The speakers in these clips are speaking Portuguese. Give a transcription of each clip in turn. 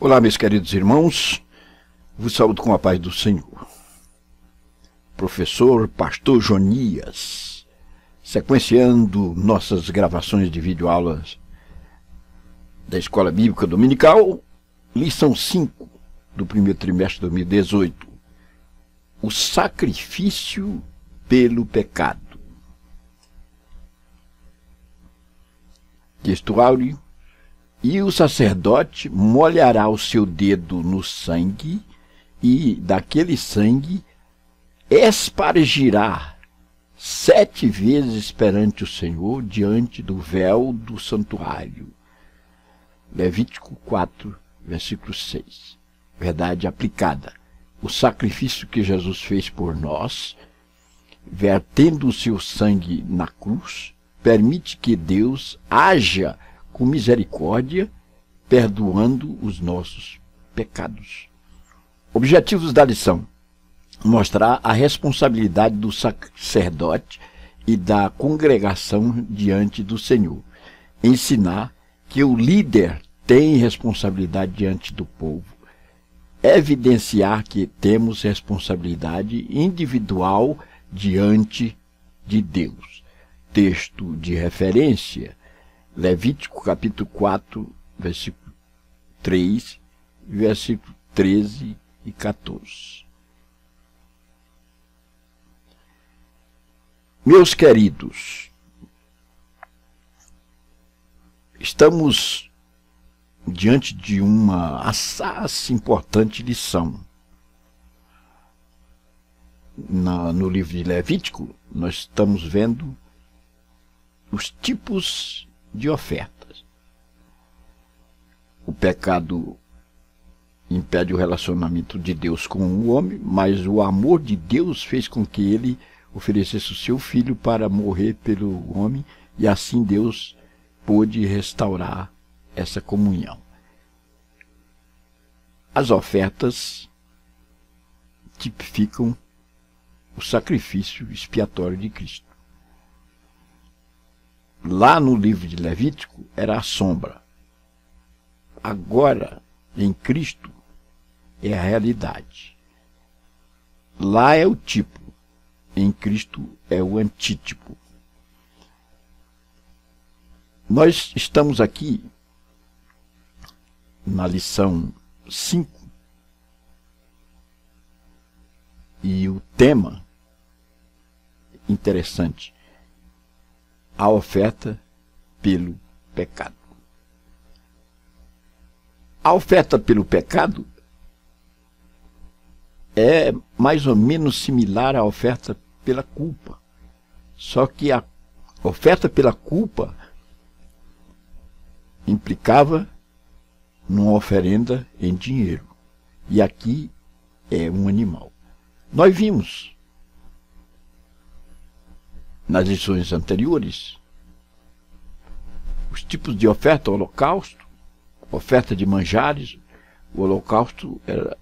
Olá, meus queridos irmãos, vos saúdo com a paz do Senhor. Professor Pastor Jonias, sequenciando nossas gravações de videoaulas da Escola Bíblica Dominical, lição 5 do primeiro trimestre de 2018, o sacrifício pelo pecado. Texto áureo. E o sacerdote molhará o seu dedo no sangue, e daquele sangue espargirá 7 vezes perante o Senhor, diante do véu do santuário. Levítico 4, versículo 6. Verdade aplicada. O sacrifício que Jesus fez por nós, vertendo o seu sangue na cruz, permite que Deus haja com misericórdia, perdoando os nossos pecados. Objetivos da lição: mostrar a responsabilidade do sacerdote e da congregação diante do Senhor. Ensinar que o líder tem responsabilidade diante do povo. Evidenciar que temos responsabilidade individual diante de Deus. Texto de referência: Levítico capítulo 4, versículo 3, versículo 13 e 14. Meus queridos, estamos diante de uma assaz importante lição. No livro de Levítico, nós estamos vendo os tipos de ofertas. O pecado impede o relacionamento de Deus com o homem, mas o amor de Deus fez com que ele oferecesse o seu filho para morrer pelo homem, e assim Deus pôde restaurar essa comunhão. As ofertas tipificam o sacrifício expiatório de Cristo. Lá no livro de Levítico era a sombra. Agora, em Cristo, é a realidade. Lá é o tipo. Em Cristo é o antítipo. Nós estamos aqui na lição 5. E o tema interessante: a oferta pelo pecado. A oferta pelo pecado é mais ou menos similar à oferta pela culpa. Só que a oferta pela culpa implicava numa oferenda em dinheiro. E aqui é um animal. Nós vimos nas lições anteriores os tipos de oferta: holocausto, oferta de manjares. O holocausto era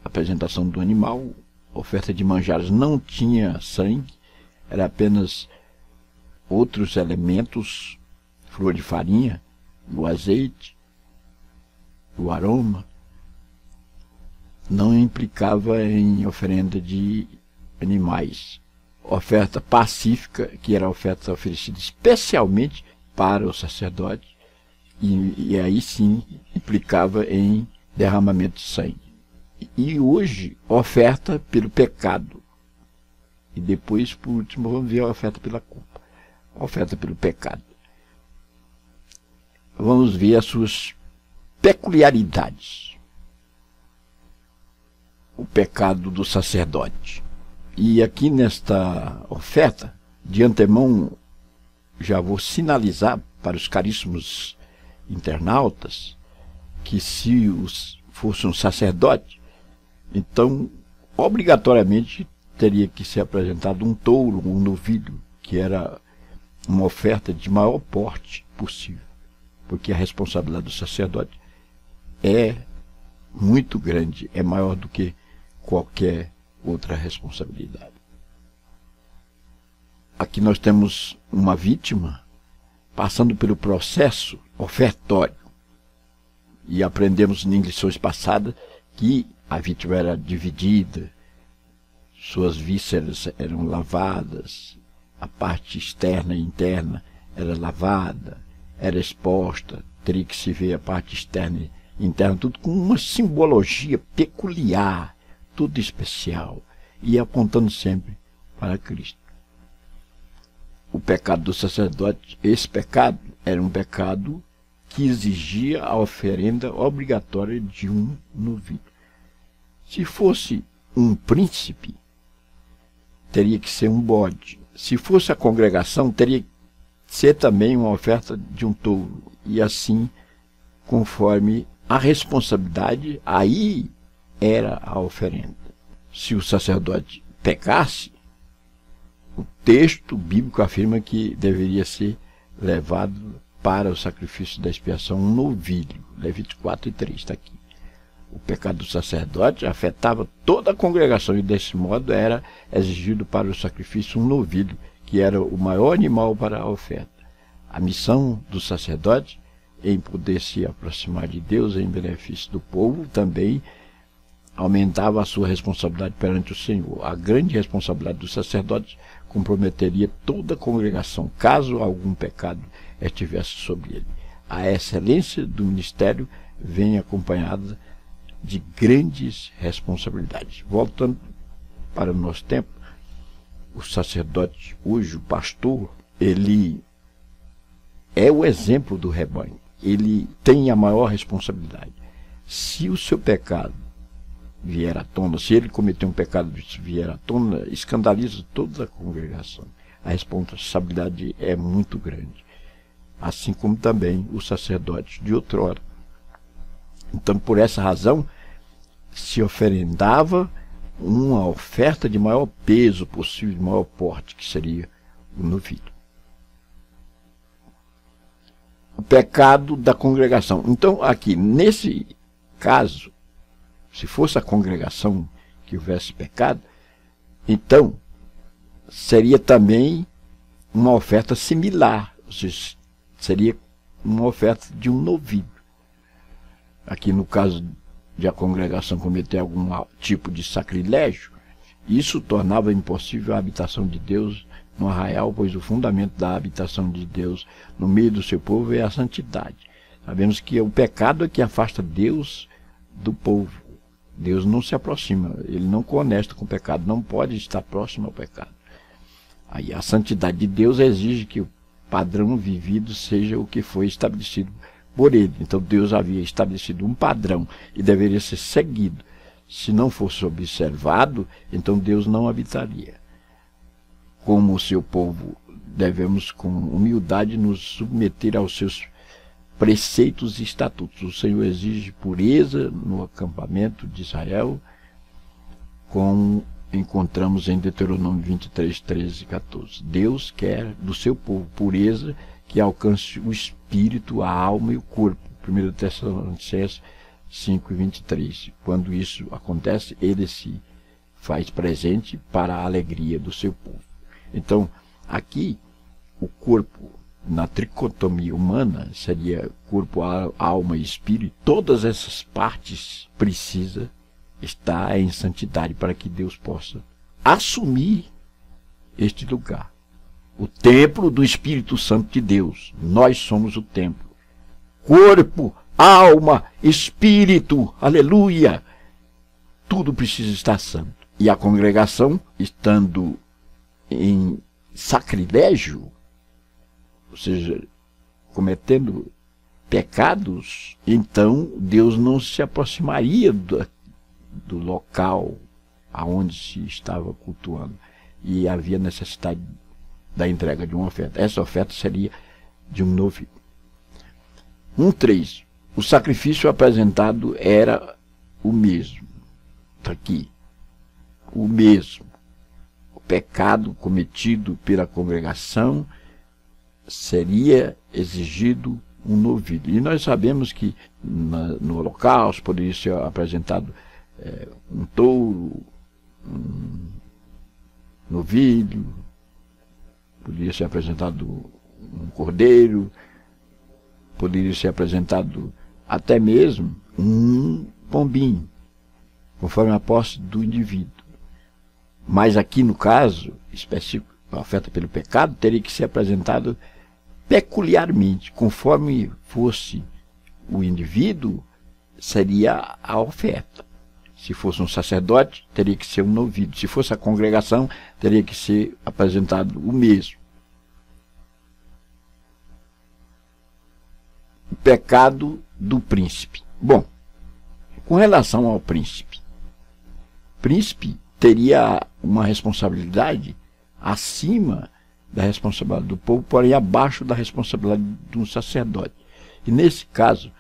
a apresentação do animal, oferta de manjares não tinha sangue, era apenas outros elementos, flor de farinha, o azeite, o aroma. Não implicava em oferenda de animais. Oferta pacífica, que era a oferta oferecida especialmente para o sacerdote, e aí sim implicava em derramamento de sangue. E hoje, oferta pelo pecado. E depois, por último, vamos ver a oferta pela culpa. A oferta pelo pecado. Vamos ver as suas peculiaridades. O pecado do sacerdote. E aqui nesta oferta, de antemão, já vou sinalizar para os caríssimos internautas que, se fosse um sacerdote, então obrigatoriamente teria que ser apresentado um touro, um novilho, que era uma oferta de maior porte possível, porque a responsabilidade do sacerdote é muito grande, é maior do que qualquer outra responsabilidade. Aqui nós temos uma vítima passando pelo processo ofertório. E aprendemos em lições passadas que a vítima era dividida, suas vísceras eram lavadas, a parte externa e interna era lavada, era exposta, teria que se ver a parte externa e interna, tudo com uma simbologia peculiar, tudo especial, e apontando sempre para Cristo. O pecado do sacerdote, esse pecado era um pecado que exigia a oferenda obrigatória de um novilho. Se fosse um príncipe, teria que ser um bode. Se fosse a congregação, teria que ser também uma oferta de um touro. E assim, conforme a responsabilidade, aí era a oferenda. Se o sacerdote pecasse, o texto bíblico afirma que deveria ser levado para o sacrifício da expiação um novilho. Levítico 4:3 está aqui. O pecado do sacerdote afetava toda a congregação e desse modo era exigido para o sacrifício um novilho, que era o maior animal para a oferta. A missão do sacerdote em poder se aproximar de Deus em benefício do povo também aumentava a sua responsabilidade perante o Senhor. A grande responsabilidade do sacerdote comprometeria toda a congregação, caso algum pecado estivesse sobre ele. A excelência do ministério vem acompanhada de grandes responsabilidades. Voltando para o nosso tempo, o sacerdote, hoje o pastor, ele é o exemplo do rebanho. Ele tem a maior responsabilidade. Se o seu pecado vier à tona, se ele cometer um pecado e vier à tona, escandaliza toda a congregação. A responsabilidade é muito grande. Assim como também o sacerdote de outrora. Então, por essa razão, se oferendava uma oferta de maior peso possível, de maior porte, que seria o novilho. O pecado da congregação. Então, aqui, nesse caso, se fosse a congregação que houvesse pecado, então seria também uma oferta similar, ou seja, seria uma oferta de um novilho. Aqui no caso de a congregação cometer algum tipo de sacrilégio, isso tornava impossível a habitação de Deus no arraial, pois o fundamento da habitação de Deus no meio do seu povo é a santidade. Sabemos que o pecado é que afasta Deus do povo. Deus não se aproxima, ele não conecta com o pecado, não pode estar próximo ao pecado. Aí a santidade de Deus exige que o padrão vivido seja o que foi estabelecido por ele. Então Deus havia estabelecido um padrão e deveria ser seguido. Se não fosse observado, então Deus não habitaria. Como o seu povo, devemos com humildade nos submeter aos seus preceitos e estatutos. O Senhor exige pureza no acampamento de Israel, como encontramos em Deuteronômio 23, 13 e 14. Deus quer do seu povo pureza que alcance o espírito, a alma e o corpo. 1 Tessalonicenses 5 e 23. Quando isso acontece, ele se faz presente para a alegria do seu povo. Então, aqui, o corpo, na tricotomia humana, seria corpo, alma e espírito. Todas essas partes precisam estar em santidade para que Deus possa assumir este lugar. O templo do Espírito Santo de Deus. Nós somos o templo. Corpo, alma, espírito, aleluia. Tudo precisa estar santo. E a congregação, estando em sacrilégio, ou seja, cometendo pecados, então Deus não se aproximaria do local aonde se estava cultuando. E havia necessidade da entrega de uma oferta. Essa oferta seria de um novilho. 1:3. O sacrifício apresentado era o mesmo. Está aqui. O mesmo. O pecado cometido pela congregação seria exigido um novilho. E nós sabemos que no holocausto poderia ser apresentado um touro, um novilho, poderia ser apresentado um cordeiro, poderia ser apresentado até mesmo um pombinho, conforme a posse do indivíduo. Mas aqui no caso específico, a oferta pelo pecado teria que ser apresentado peculiarmente, conforme fosse o indivíduo, seria a oferta. Se fosse um sacerdote, teria que ser um novilho. Se fosse a congregação, teria que ser apresentado o mesmo. O pecado do príncipe. Bom, com relação ao príncipe, o príncipe teria uma responsabilidade acima da responsabilidade do povo, porém abaixo da responsabilidade de um sacerdote. E nesse caso,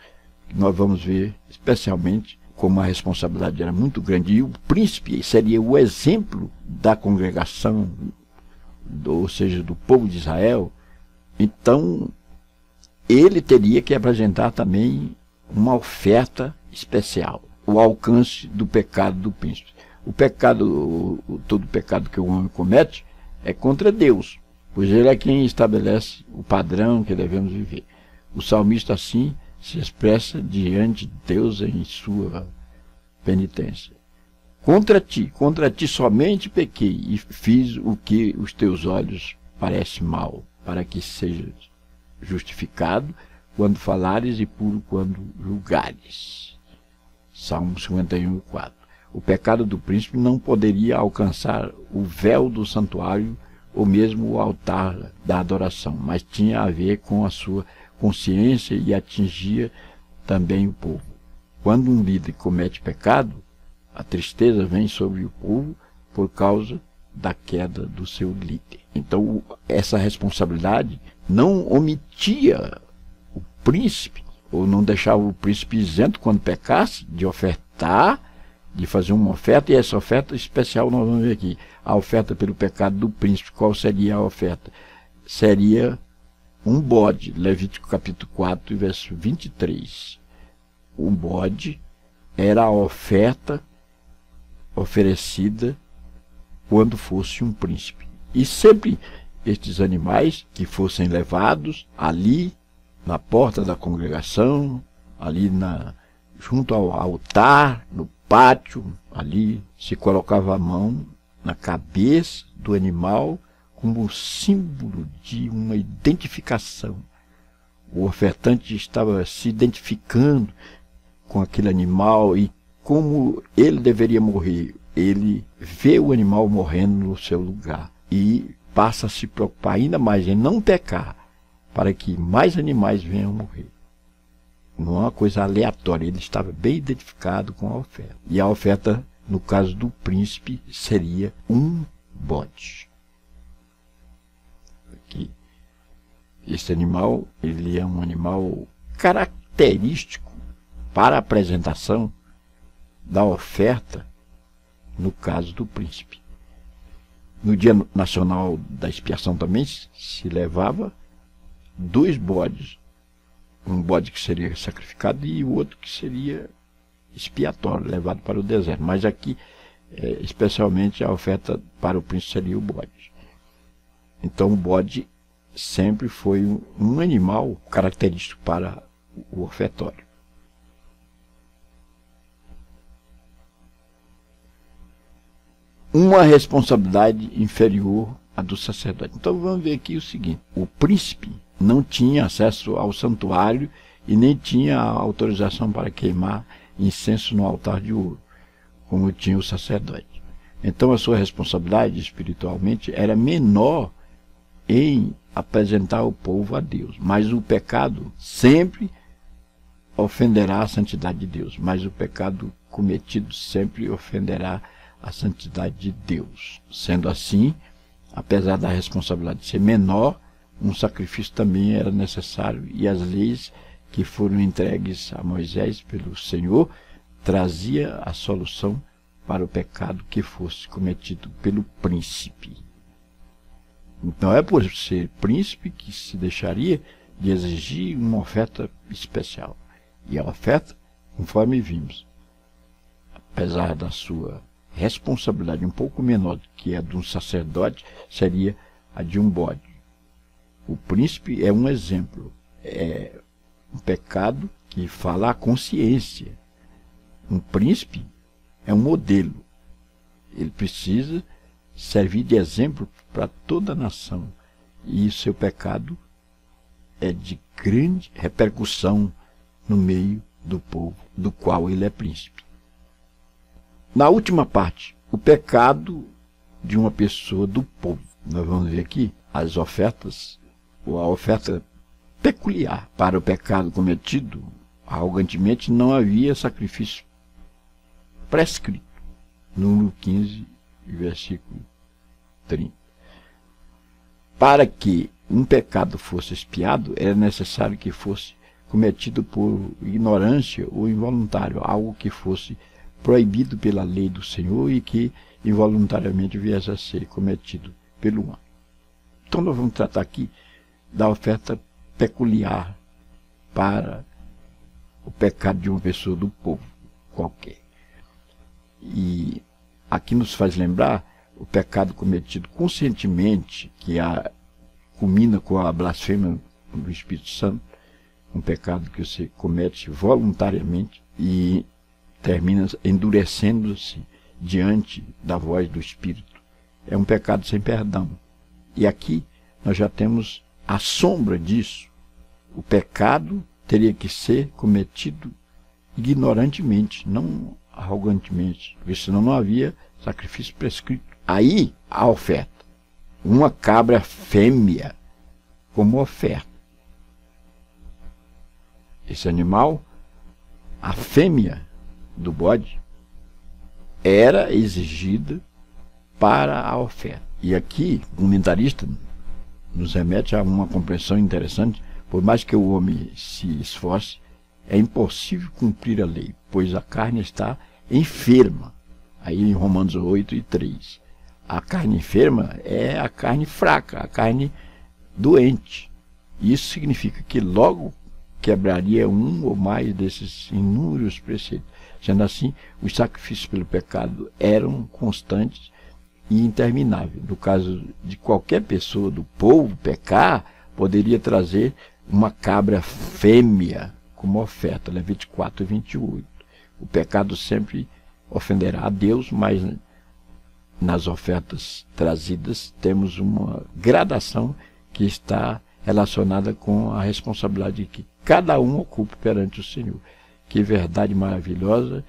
nós vamos ver especialmente como a responsabilidade era muito grande, e o príncipe seria o exemplo da congregação, ou seja, do povo de Israel. Então, ele teria que apresentar também uma oferta especial, o alcance do pecado do príncipe. O pecado, todo pecado que o homem comete é contra Deus, pois ele é quem estabelece o padrão que devemos viver. O salmista, assim, se expressa diante de Deus em sua penitência. Contra ti somente pequei e fiz o que os teus olhos parece mal, para que sejas justificado quando falares e puro quando julgares. Salmo 51:4. O pecado do príncipe não poderia alcançar o véu do santuário ou mesmo o altar da adoração, mas tinha a ver com a sua consciência e atingia também o povo. Quando um líder comete pecado, a tristeza vem sobre o povo por causa da queda do seu líder. Então, essa responsabilidade não omitia o príncipe, ou não deixava o príncipe isento quando pecasse, de ofertar, de fazer uma oferta, e essa oferta especial nós vamos ver aqui, a oferta pelo pecado do príncipe. Qual seria a oferta? Seria um bode, Levítico capítulo 4, verso 23. O bode era a oferta oferecida quando fosse um príncipe. E sempre estes animais que fossem levados ali na porta da congregação, ali junto ao altar, no pátio, ali se colocava a mão na cabeça do animal como símbolo de uma identificação. O ofertante estava se identificando com aquele animal e como ele deveria morrer. Ele vê o animal morrendo no seu lugar e passa a se preocupar ainda mais em não pecar, para que mais animais venham morrer. Não é uma coisa aleatória, ele estava bem identificado com a oferta. E a oferta, no caso do príncipe, seria um bode. Aqui. Esse animal, ele é um animal característico para a apresentação da oferta, no caso do príncipe. No Dia Nacional da Expiação também se levava 2 bodes. Um bode que seria sacrificado e o outro que seria expiatório, levado para o deserto. Mas aqui, especialmente, a oferta para o príncipe seria o bode. Então, o bode sempre foi um animal característico para o ofertório. Uma responsabilidade inferior à do sacerdote. Então vamos ver aqui o seguinte: o príncipe não tinha acesso ao santuário e nem tinha autorização para queimar incenso no altar de ouro, como tinha o sacerdote. Então a sua responsabilidade espiritualmente era menor em apresentar o povo a Deus. Mas o pecado sempre ofenderá a santidade de Deus. Mas o pecado cometido sempre ofenderá a santidade de Deus. Sendo assim, apesar da responsabilidade ser menor, um sacrifício também era necessário, e as leis que foram entregues a Moisés pelo Senhor trazia a solução para o pecado que fosse cometido pelo príncipe. Então é por ser príncipe que se deixaria de exigir uma oferta especial. E a oferta, conforme vimos, apesar da sua responsabilidade um pouco menor do que a de um sacerdote, seria a de um bode. O príncipe é um exemplo, é um pecado que fala a consciência. Um príncipe é um modelo. Ele precisa servir de exemplo para toda a nação. E seu pecado é de grande repercussão no meio do povo do qual ele é príncipe. Na última parte, o pecado de uma pessoa do povo. Nós vamos ver aqui as ofertas, ou a oferta peculiar. Para o pecado cometido arrogantemente não havia sacrifício prescrito. Número 15, versículo 30. Para que um pecado fosse expiado, era necessário que fosse cometido por ignorância ou involuntário, algo que fosse proibido pela lei do Senhor e que involuntariamente viesse a ser cometido pelo homem. Então nós vamos tratar aqui da oferta peculiar para o pecado de uma pessoa do povo qualquer. E aqui nos faz lembrar o pecado cometido conscientemente, que culmina com a blasfêmia do Espírito Santo, um pecado que você comete voluntariamente e termina endurecendo-se diante da voz do Espírito. É um pecado sem perdão. E aqui nós já temos a sombra disso. O pecado teria que ser cometido ignorantemente, não arrogantemente, porque senão não havia sacrifício prescrito. Aí a oferta, uma cabra fêmea como oferta. Esse animal, a fêmea do bode, era exigida para a oferta. E aqui o comentarista nos remete a uma compreensão interessante. Por mais que o homem se esforce, é impossível cumprir a lei, pois a carne está enferma. Aí em Romanos 8:3. A carne enferma é a carne fraca, a carne doente. Isso significa que logo quebraria um ou mais desses inúmeros preceitos. Sendo assim, os sacrifícios pelo pecado eram constantes e intermináveis. No caso de qualquer pessoa do povo pecar, poderia trazer uma cabra fêmea como oferta, Levítico 4:28. O pecado sempre ofenderá a Deus, mas nas ofertas trazidas temos uma gradação que está relacionada com a responsabilidade que cada um ocupa perante o Senhor. Que verdade maravilhosa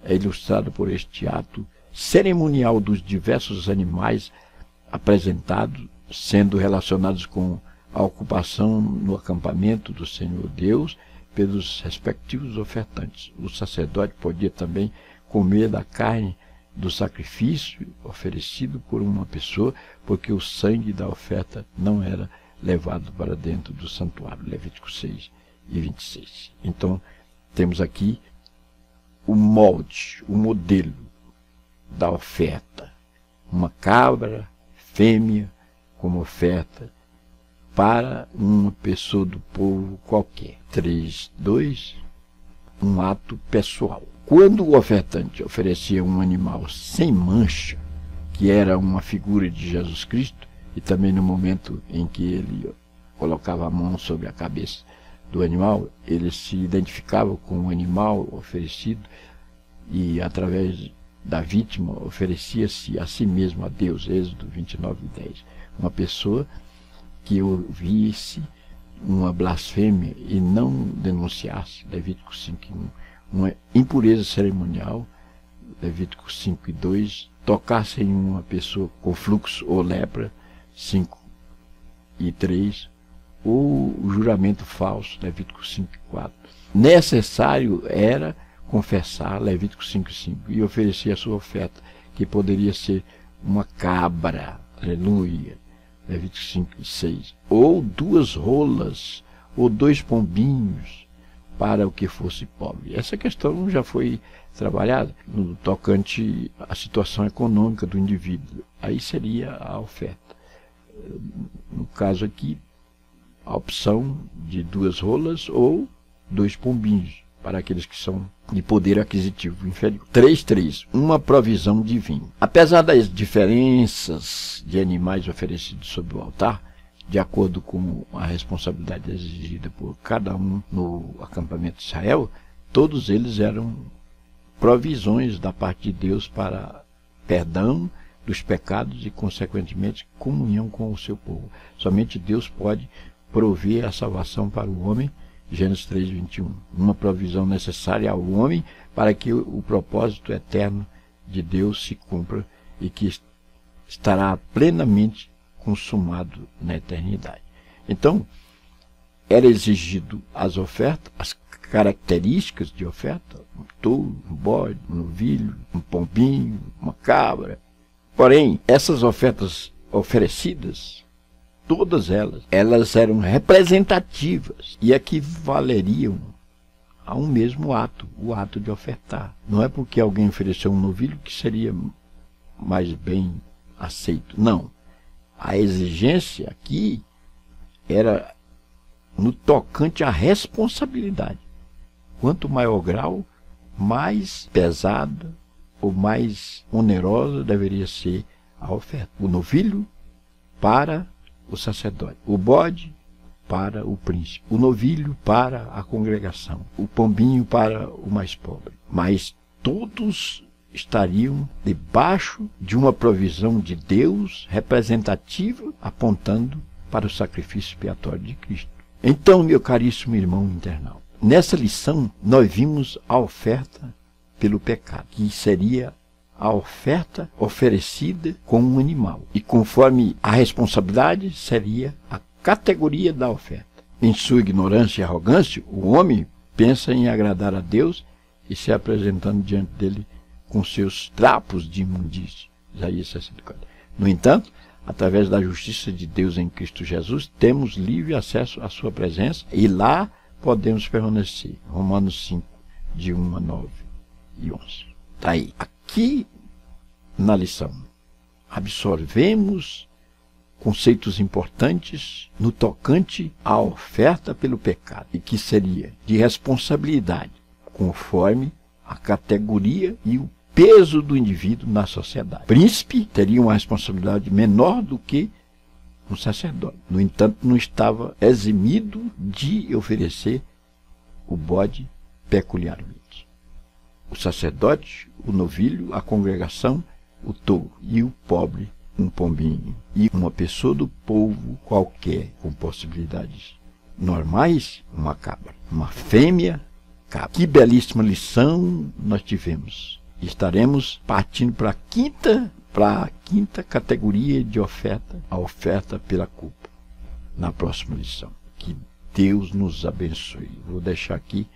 é ilustrada por este ato cerimonial dos diversos animais apresentados, sendo relacionados com a ocupação no acampamento do Senhor Deus pelos respectivos ofertantes. O sacerdote podia também comer da carne do sacrifício oferecido por uma pessoa, porque o sangue da oferta não era levado para dentro do santuário. Levítico 6:26. Então, temos aqui o molde, o modelo da oferta. Uma cabra fêmea como oferta para uma pessoa do povo qualquer. 3:2. Um ato pessoal. Quando o ofertante oferecia um animal sem mancha, que era uma figura de Jesus Cristo, e também no momento em que ele colocava a mão sobre a cabeça do animal, ele se identificava com o animal oferecido e, através da vítima, oferecia-se a si mesmo a Deus. Êxodo 29:10. Uma pessoa que ouvisse uma blasfêmia e não denunciasse, Levítico 5:1. Uma impureza cerimonial, Levítico 5:2. Tocasse em uma pessoa com fluxo ou lepra, 5:3. Ou o juramento falso, Levítico 5:4. Necessário era confessar, Levítico 5:5, e oferecer a sua oferta, que poderia ser uma cabra, aleluia, Levítico 5:6, ou 2 rolas, ou 2 pombinhos, para o que fosse pobre. Essa questão já foi trabalhada no tocante à situação econômica do indivíduo. Aí seria a oferta. No caso aqui, a opção de 2 rolas ou 2 pombinhos, para aqueles que são de poder aquisitivo inferior. 3:3. Uma provisão divina. Apesar das diferenças de animais oferecidos sobre o altar, de acordo com a responsabilidade exigida por cada um no acampamento de Israel, todos eles eram provisões da parte de Deus para perdão dos pecados e, consequentemente, comunhão com o seu povo. Somente Deus pode prover a salvação para o homem, Gênesis 3:21. Uma provisão necessária ao homem para que o propósito eterno de Deus se cumpra e que estará plenamente consumado na eternidade. Então, era exigido as ofertas, as características de oferta, um touro, um bode, um novilho, um pombinho, uma cabra. Porém, essas ofertas oferecidas, todas elas eram representativas e equivaleriam a um mesmo ato, o ato de ofertar. Não é porque alguém ofereceu um novilho que seria mais bem aceito. Não. A exigência aqui era no tocante à responsabilidade. Quanto maior o grau, mais pesada ou mais onerosa deveria ser a oferta. O novilho para o sacerdote, o bode para o príncipe, o novilho para a congregação, o pombinho para o mais pobre. Mas todos estariam debaixo de uma provisão de Deus representativa, apontando para o sacrifício expiatório de Cristo. Então, meu caríssimo irmão internauta, nessa lição nós vimos a oferta pelo pecado, que seria a oferta oferecida com um animal. E conforme a responsabilidade, seria a categoria da oferta. Em sua ignorância e arrogância, o homem pensa em agradar a Deus e se apresentando diante dele com seus trapos de imundície. Isaías 64. No entanto, através da justiça de Deus em Cristo Jesus, temos livre acesso à sua presença e lá podemos permanecer. Romanos 5, de 1 a 9 e 11. Está aí. Aqui, na lição, absorvemos conceitos importantes no tocante à oferta pelo pecado, e que seria de responsabilidade, conforme a categoria e o peso do indivíduo na sociedade. O príncipe teria uma responsabilidade menor do que um sacerdote. No entanto, não estava eximido de oferecer o bode peculiarmente. O sacerdote, o novilho, a congregação, o touro, e o pobre, um pombinho. E uma pessoa do povo qualquer, com possibilidades normais, uma cabra. Uma fêmea, cabra. Que belíssima lição nós tivemos. Estaremos partindo para a quinta categoria de oferta, a oferta pela culpa, na próxima lição. Que Deus nos abençoe. Vou deixar aqui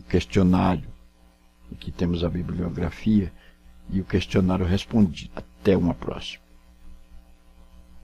o questionário, aqui temos a bibliografia e o questionário respondido. Até uma próxima.